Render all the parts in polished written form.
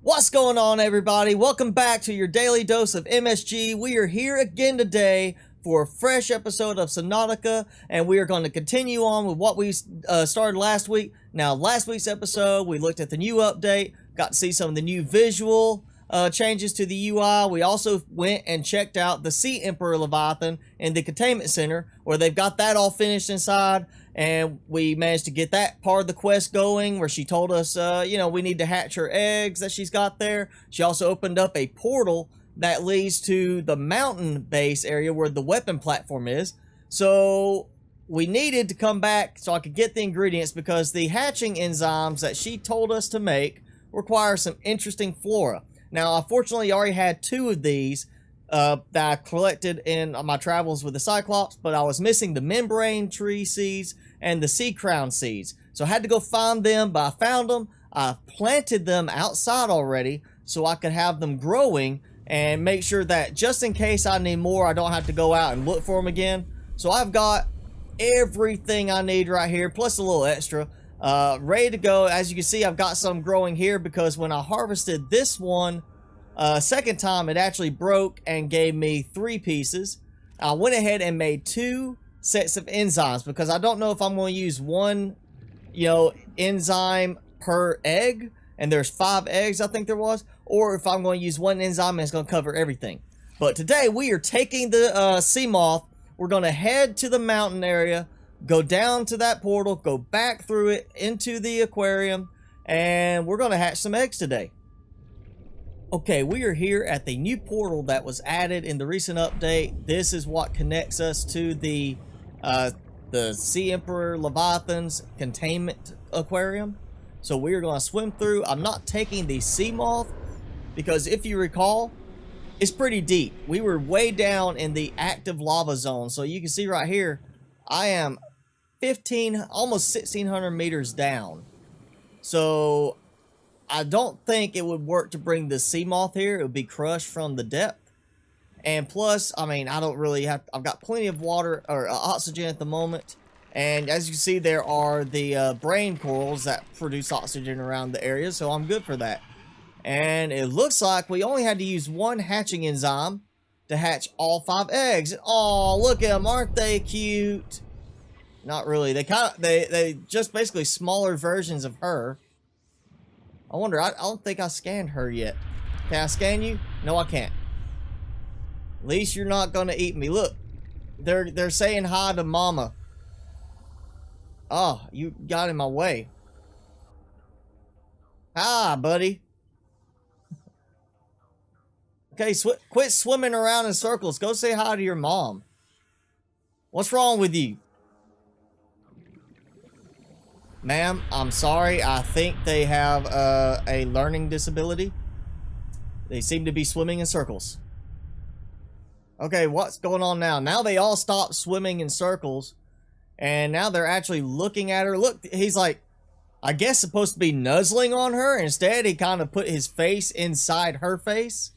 What's going on, everybody? Welcome back to your daily dose of MSG. We are here again today for a fresh episode of Subnautica, and we are going to continue on with what we started last week. Now, last week's episode, we looked at the new update, got to see some of the new visual changes to the UI. We also went and checked out the Sea Emperor Leviathan in the containment center, where they've got that all finished inside. And we managed to get that part of the quest going, where she told us, we need to hatch her eggs that she's got there. She also opened up a portal that leads to the mountain base area where the weapon platform is. So we needed to come back so I could get the ingredients, because the hatching enzymes that she told us to make require some interesting flora. Now, I fortunately already had two of these that I collected in my travels with the Cyclops, but I was missing the membrane tree seeds and the sea crown seeds. So I had to go find them, but I found them. I planted them outside already so I could have them growing and make sure that just in case I need more, I don't have to go out and look for them again. So I've got everything I need right here, plus a little extra, ready to go. As you can see, I've got some growing here because when I harvested this one, second time, it actually broke and gave me 3 pieces. I went ahead and made 2 sets of enzymes because I don't know if I'm going to use one, enzyme per egg, and there's 5 eggs I think there was, or if I'm going to use one enzyme and it's going to cover everything. But today we are taking the sea moth. We're going to head to the mountain area, go down to that portal, go back through it into the aquarium, and we're going to hatch some eggs today. Okay, we are here at the new portal that was added in the recent update. This is what connects us to the Sea Emperor Leviathan's containment aquarium. So we are going to swim through. I'm not taking the sea moth because if you recall, it's pretty deep. We were way down in the active lava zone. So you can see right here, I am 15, almost 1,600 meters down. So I don't think it would work to bring the sea moth here. It would be crushed from the depth. And plus, I mean, I don't really have, I've got plenty of water or oxygen at the moment. And as you see, there are the brain corals that produce oxygen around the area. So I'm good for that. And it looks like we only had to use 1 hatching enzyme to hatch all 5 eggs. Oh, look at them. Aren't they cute? Not really. They just basically smaller versions of her. I wonder, I don't think I scanned her yet. Can I scan you? No, I can't. At least you're not gonna eat me. Look, they're saying hi to mama. Oh, you got in my way. Hi, buddy. Okay, quit swimming around in circles. Go say hi to your mom. What's wrong with you? Ma'am, I'm sorry. I think they have a learning disability. They seem to be swimming in circles. Okay, what's going on now? Now they all stopped swimming in circles. And now they're actually looking at her. Look, he's like, I guess supposed to be nuzzling on her. Instead, he kind of put his face inside her face.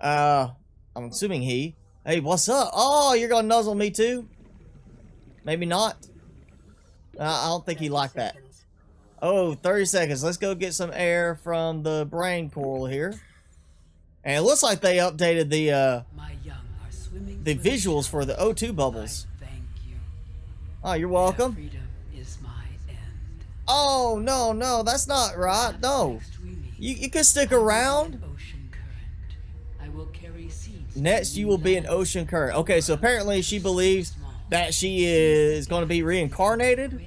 I'm assuming he. Hey, what's up? Oh, you're gonna nuzzle me too? Maybe not. I don't think he liked that. Oh, 30 seconds. Let's go get some air from the brain coral here. And it looks like they updated the visuals for the O2 bubbles. Oh, you're welcome. Oh, no, that's not right. No. You can stick around. Next, you will be an ocean current. Okay, so apparently she believes that she is going to be reincarnated,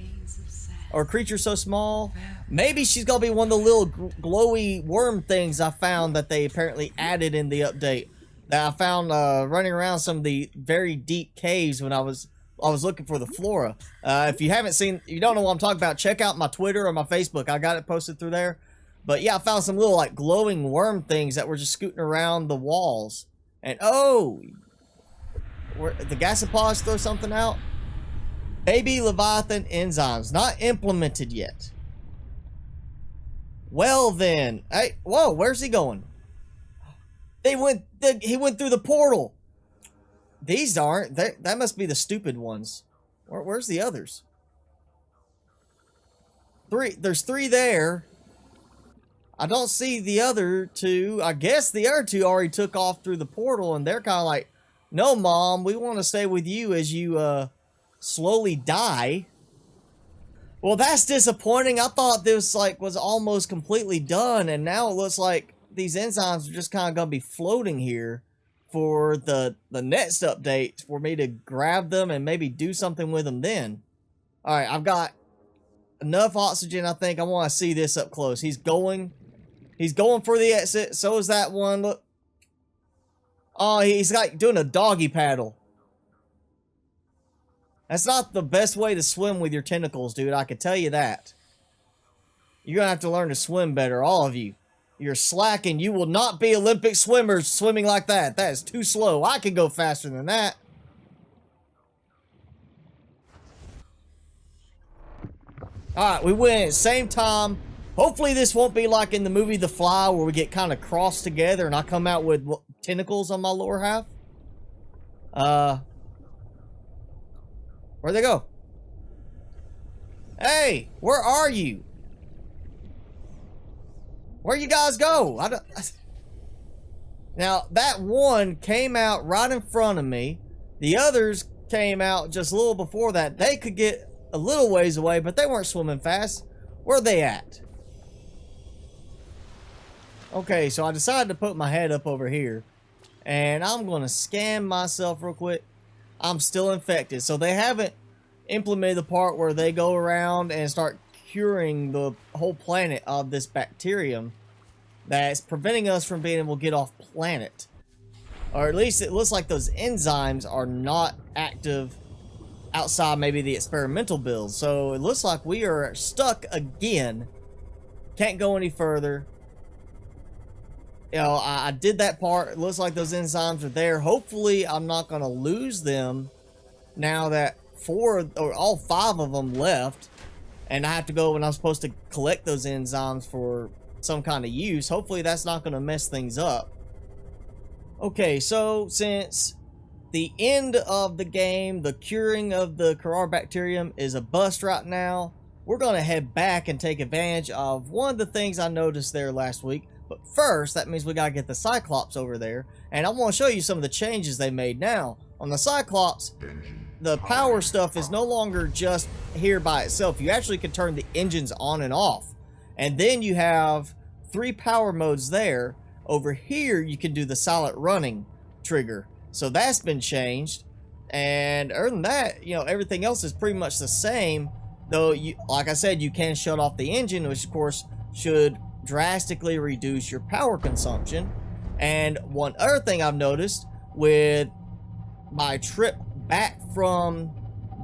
or a creature so small. Maybe she's going to be one of the little glowy worm things I found that they apparently added in the update, that I found running around some of the very deep caves when I was looking for the flora. If you haven't seen, you don't know what I'm talking about, check out my Twitter or my Facebook. I got it posted through there. But yeah, I found some little like glowing worm things that were just scooting around the walls. And oh, the gasopods throw something out. Baby Leviathan enzymes not implemented yet. Well then, hey, whoa, where's he going? He went through the portal. These aren't. That must be the stupid ones. Where's the others? There's 3 there. I don't see the other two. I guess the other two already took off through the portal, and they're kind of like, no, Mom, we want to stay with you as you slowly die. Well, that's disappointing. I thought this like was almost completely done, and now it looks like these enzymes are just kind of going to be floating here for the next update for me to grab them and maybe do something with them then. All right, I've got enough oxygen. I think I want to see this up close. He's going for the exit. So is that one. Look. Oh, he's like doing a doggy paddle. That's not the best way to swim with your tentacles, dude. I can tell you that. You're going to have to learn to swim better, all of you. You're slacking. You will not be Olympic swimmers swimming like that. That is too slow. I can go faster than that. Alright, we win at the same time. Hopefully this won't be like in the movie The Fly where we get kind of crossed together and I come out with tentacles on my lower half. Where'd they go? Hey, where are you? Where you guys go? Now, that one came out right in front of me. The others came out just a little before that. They could get a little ways away, but they weren't swimming fast. Where are they at? Okay, so I decided to put my head up over here. And I'm going to scan myself real quick. I'm still infected. So they haven't implemented the part where they go around and start curing the whole planet of this bacterium that's preventing us from being able to get off planet. Or at least it looks like those enzymes are not active outside maybe the experimental build. So it looks like we are stuck again. Can't go any further. You know, I did that part. It looks like those enzymes are there. Hopefully I'm not going to lose them now that all 5 of them left. And I have to go when I'm supposed to collect those enzymes for some kind of use. Hopefully that's not going to mess things up. Okay, so since the end of the game, the curing of the Bacterium is a bust right now, we're going to head back and take advantage of one of the things I noticed there last week. But first, that means we got to get the Cyclops over there. And I want to show you some of the changes they made now. On the Cyclops, the power stuff is no longer just here by itself. You actually can turn the engines on and off. And then you have 3 power modes there. Over here, you can do the silent running trigger. So that's been changed. And other than that, you know, everything else is pretty much the same. Though, like I said, you can shut off the engine, which of course should drastically reduce your power consumption. And one other thing I've noticed with my trip back from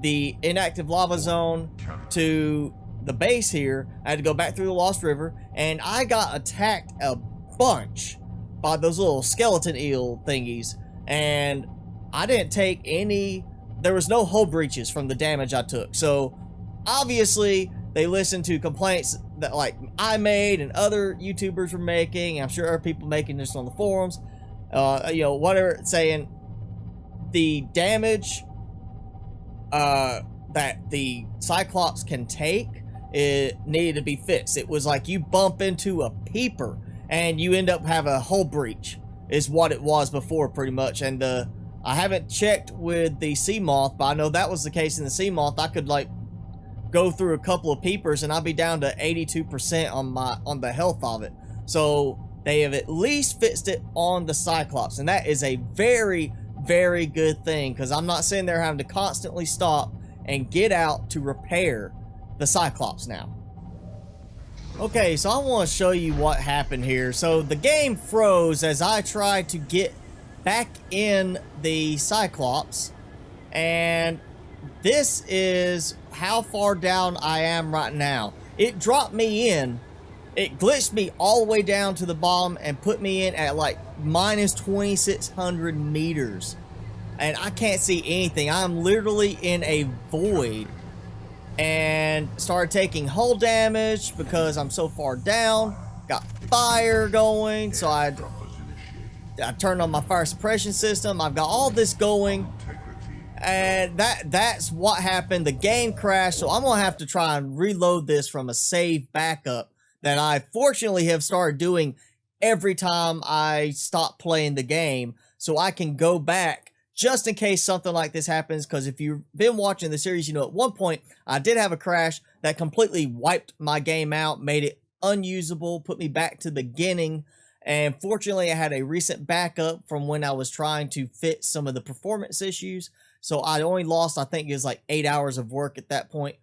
the inactive lava zone to the base here, I had to go back through the Lost River, and I got attacked a bunch by those little skeleton eel thingies, and I didn't take any, there was no hull breaches from the damage I took. So obviously they listened to complaints that like I made and other YouTubers were making. I'm sure there are people making this on the forums, you know, whatever, saying the damage that the Cyclops can take, it needed to be fixed. It was like you bump into a peeper and you end up having a hull breach is what it was before pretty much. And I haven't checked with the sea moth, but I know that was the case in the sea moth. I could like go through a couple of peepers and I'll be down to 82% on the health of it. So they have at least fixed it on the Cyclops, and that is a very, very good thing, because I'm not sitting there having to constantly stop and get out to repair the Cyclops now. Okay, so I want to show you what happened here. So the game froze as I tried to get back in the Cyclops, and this is how far down I am right now. It dropped me in, it glitched me all the way down to the bottom and put me in at like minus 2,600 meters. And I can't see anything. I'm literally in a void. And started taking hull damage because I'm so far down. Got fire going, so I turned on my fire suppression system. I've got all this going. And that's what happened. The game crashed, so I'm gonna have to try and reload this from a save backup, that I fortunately have started doing every time I stop playing the game, so I can go back just in case something like this happens. Because if you've been watching the series, you know at one point I did have a crash that completely wiped my game out, made it unusable, put me back to the beginning. And fortunately, I had a recent backup from when I was trying to fix some of the performance issues. So I only lost, I think it was like 8 hours of work at that point.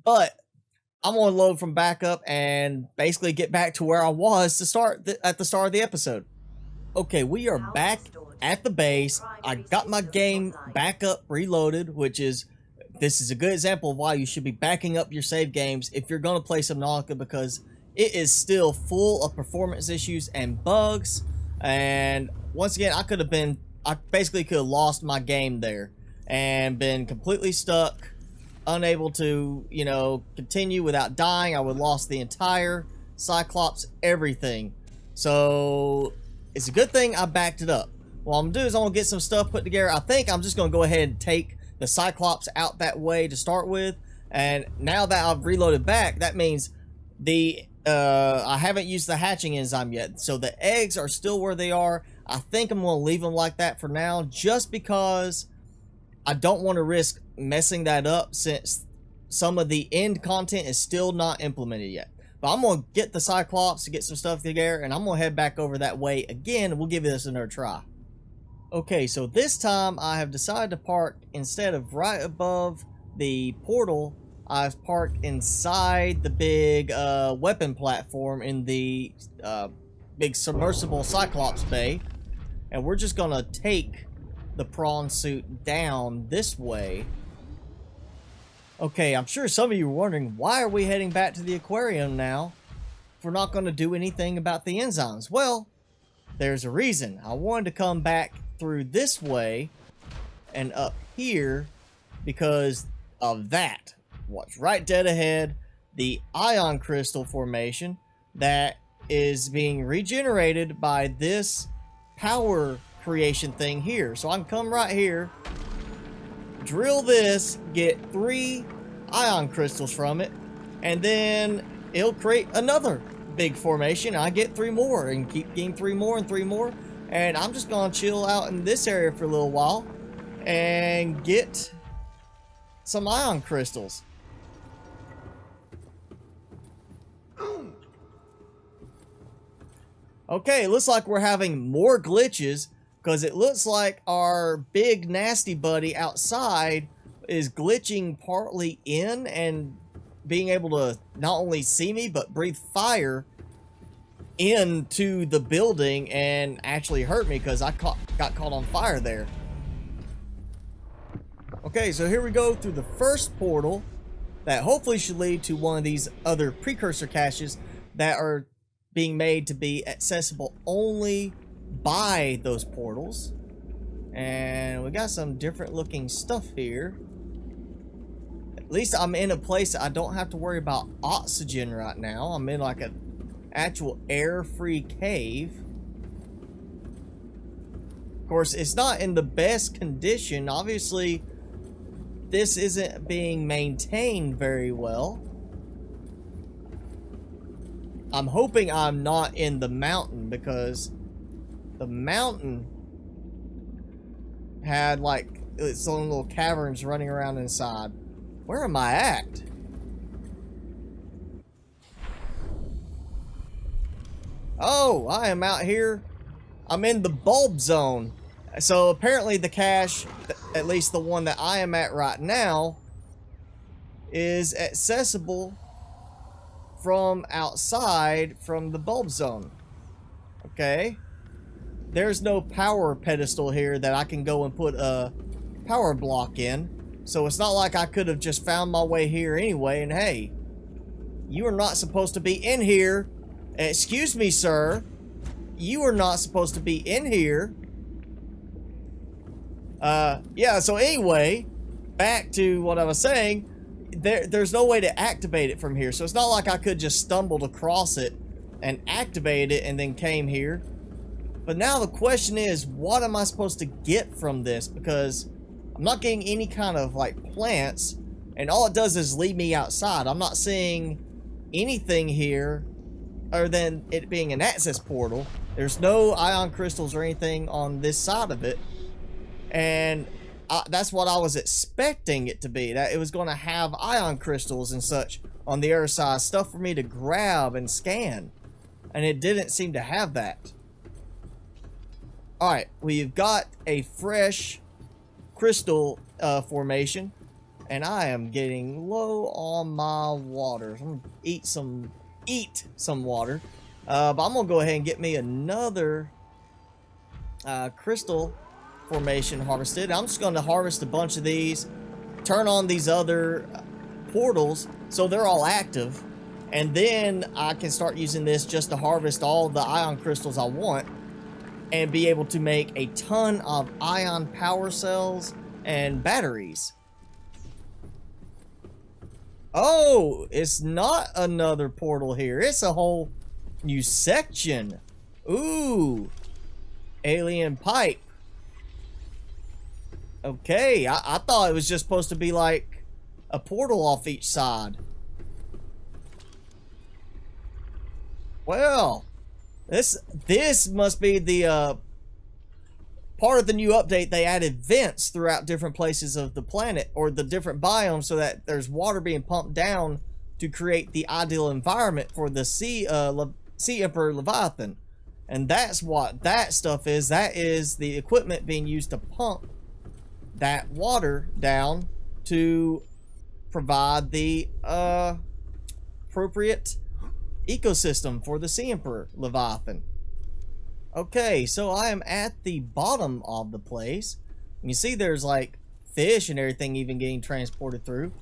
But I'm going to load from backup and basically get back to where I was to start at the start of the episode. Okay, we are back at the base. I got my game back up, reloaded, this is a good example of why you should be backing up your save games if you're going to play Subnautica, because it is still full of performance issues and bugs. And once again, I basically could have lost my game there and been completely stuck, unable to, continue without dying. I would have lost the entire Cyclops, everything. So it's a good thing I backed it up. What I'm gonna do is I'm gonna get some stuff put together. I think I'm just gonna go ahead and take the Cyclops out that way to start with. And now that I've reloaded back, that means I haven't used the hatching enzyme yet, so the eggs are still where they are. I think I'm going to leave them like that for now, just because I don't want to risk messing that up, since some of the end content is still not implemented yet. But I'm going to get the Cyclops to get some stuff together, and I'm going to head back over that way again, and we'll give this another try. Okay, so this time I have decided to park, instead of right above the portal, I've parked inside the big weapon platform in the big submersible Cyclops bay. And we're just gonna take the prawn suit down this way. Okay, I'm sure some of you are wondering, why are we heading back to the aquarium now if we're not gonna do anything about the enzymes? Well, there's a reason. I wanted to come back through this way and up here because of that. What's right dead ahead, the ion crystal formation that is being regenerated by this power creation thing here. So I can come right here, drill this, get 3 ion crystals from it, and then it'll create another big formation. I get 3 more and keep getting 3 more and 3 more. And I'm just gonna chill out in this area for a little while and get some ion crystals. Okay, it looks like we're having more glitches, because it looks like our big nasty buddy outside is glitching partly in and being able to not only see me but breathe fire into the building and actually hurt me, because I got caught on fire there. Okay, so here we go through the first portal that hopefully should lead to one of these other precursor caches that are being made to be accessible only by those portals. And we got some different looking stuff here. At least I'm in a place that I don't have to worry about oxygen right now. I'm in like an actual air-free cave. Of course, it's not in the best condition. Obviously, this isn't being maintained very well. I'm hoping I'm not in the mountain, because the mountain had like its own little caverns running around inside. Where am I at? Oh, I am out here. I'm in the bulb zone. So apparently the cache, at least the one that I am at right now, is accessible from outside from the bulb zone. Okay. There's no power pedestal here that I can go and put a power block in. So it's not like I could have just found my way here anyway. And hey, you are not supposed to be in here. Excuse me, sir. You are not supposed to be in here. Yeah, so anyway, back to what I was saying. There's no way to activate it from here. So it's not like I could just stumbled across it and activate it and then came here. But now the question is, what am I supposed to get from this? Because I'm not getting any kind of like plants, and all it does is lead me outside. I'm not seeing anything here other than it being an access portal. There's no ion crystals or anything on this side of it. And that's what I was expecting it to be. That it was going to have ion crystals and such on the other side. Stuff for me to grab and scan. And it didn't seem to have that. Alright, we've got a fresh crystal formation. And I am getting low on my water. I'm going to eat some water. But I'm going to go ahead and get me another crystal formation harvested. I'm just going to harvest a bunch of these. Turn on these other portals so they're all active. And then I can start using this just to harvest all the ion crystals I want. And be able to make a ton of ion power cells and batteries. Oh, it's not another portal here. It's a whole new section. Ooh. Alien pipe. Okay, I thought it was just supposed to be like a portal off each side. Well, this must be the part of the new update. They added vents throughout different places of the planet or the different biomes so that there's water being pumped down to create the ideal environment for the Sea Emperor Leviathan. And that's what that stuff is. That is the equipment being used to pump that water down to provide the appropriate ecosystem for the Sea Emperor Leviathan. Okay, so I am at the bottom of the place. You see there's like fish and everything even getting transported through.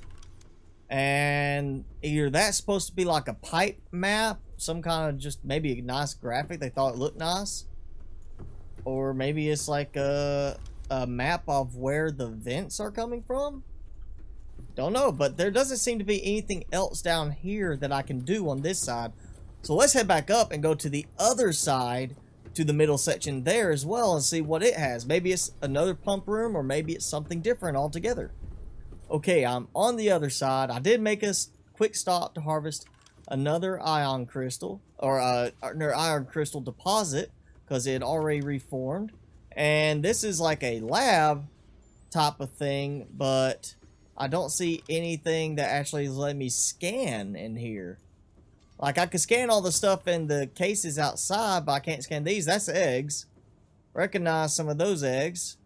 And either that's supposed to be like a pipe map, some kind of just maybe a nice graphic, they thought it looked nice. Or maybe it's like a map of where the vents are coming from. Don't know, but there doesn't seem to be anything else down here that I can do on this side. So let's head back up and go to the other side, to the middle section there as well, and see what it has. Maybe it's another pump room, or maybe it's something different altogether. Okay, I'm on the other side. I did make a quick stop to harvest another ion crystal, or another ion crystal deposit, because it had already reformed. And this is like a lab type of thing, but I don't see anything that actually is letting me scan in here. Like, I can scan all the stuff in the cases outside, but I can't scan these. That's eggs. Recognize some of those eggs.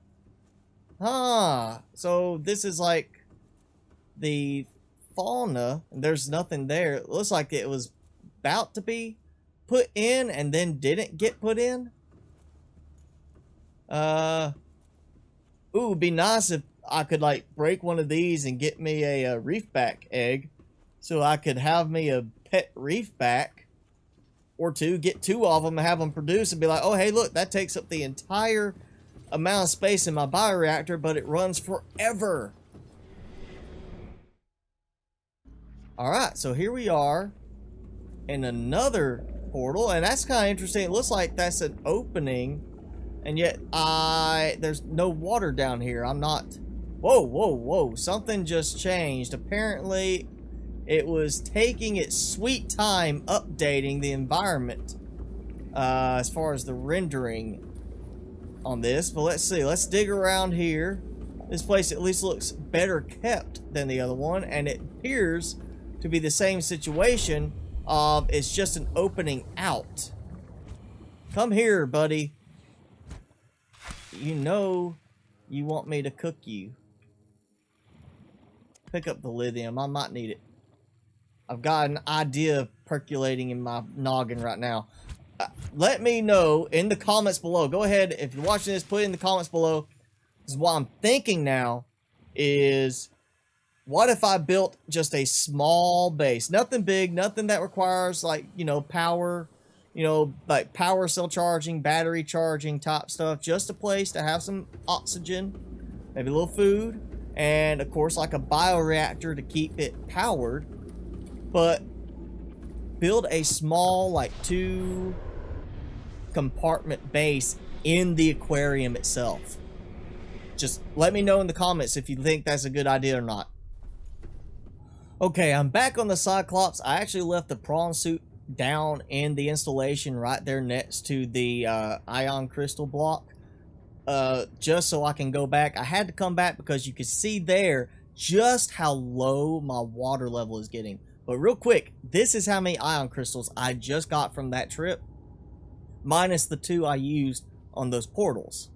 Huh. So, this is like the fauna. There's nothing there. It looks like it was about to be put in and then didn't get put in. Ooh, it'd be nice if I could like break one of these and get me a reefback egg, so I could have me a pet reefback or two, get two of them and have them produce and be like, oh hey look, that takes up the entire amount of space in my bioreactor, but it runs forever. Alright, so here we are in another portal, and that's kind of interesting. It looks like that's an opening, and yet there's no water down here. I'm not... Whoa, whoa, whoa. Something just changed. Apparently, it was taking its sweet time updating the environment as far as the rendering on this. But let's see. Let's dig around here. This place at least looks better kept than the other one, and it appears to be the same situation of it's just an opening out. Come here, buddy. You know you want me to cook you. Pick up the lithium. I might need it. I've got an idea percolating in my noggin right now. Let me know in the comments below. Go ahead, if you're watching this, put it in the comments below. This is what I'm thinking now is, what if I built just a small base? Nothing big, nothing that requires like, you know, power, you know, like power cell charging, battery charging type stuff. Just a place to have some oxygen, maybe a little food, and of course like a bioreactor to keep it powered. But build a small like 2 compartment base in the aquarium itself. Just let me know in the comments if you think that's a good idea or not. Okay, I'm back on the Cyclops. I actually left the prawn suit down in the installation right there next to the ion crystal block, just so I can go back. I had to come back because you can see there just how low my water level is getting. But real quick, this is how many ion crystals I just got from that trip, minus the 2 I used on those portals.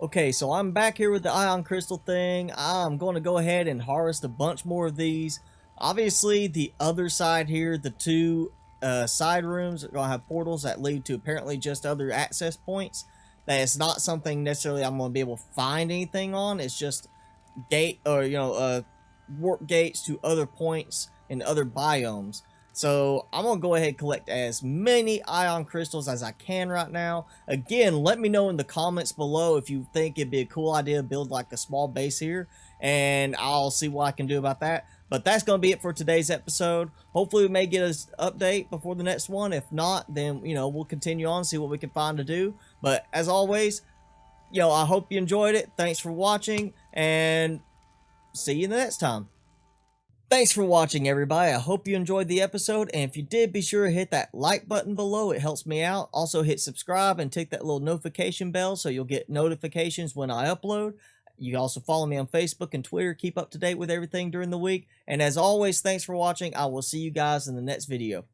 Okay, so I'm back here with the ion crystal thing. I'm going to go ahead and harvest a bunch more of these. Obviously, the other side here, the 2 side rooms are going to have portals that lead to apparently just other access points. That is not something necessarily I'm going to be able to find anything on. It's just gate, or warp gates to other points in other biomes. So I'm gonna go ahead and collect as many ion crystals as I can right now. Again, let me know in the comments below if you think it'd be a cool idea to build like a small base here, and I'll see what I can do about that. But that's gonna be it for today's episode. Hopefully we may get an update before the next one. If not, then we'll continue on, see what we can find to do. But as always, I hope you enjoyed it. Thanks for watching, and see you the next time. Thanks for watching, everybody. I hope you enjoyed the episode, and if you did, be sure to hit that like button below. It helps me out. Also, hit subscribe and tick that little notification bell so you'll get notifications when I upload. You can also follow me on Facebook and Twitter. Keep up to date with everything during the week. And as always, thanks for watching. I will see you guys in the next video.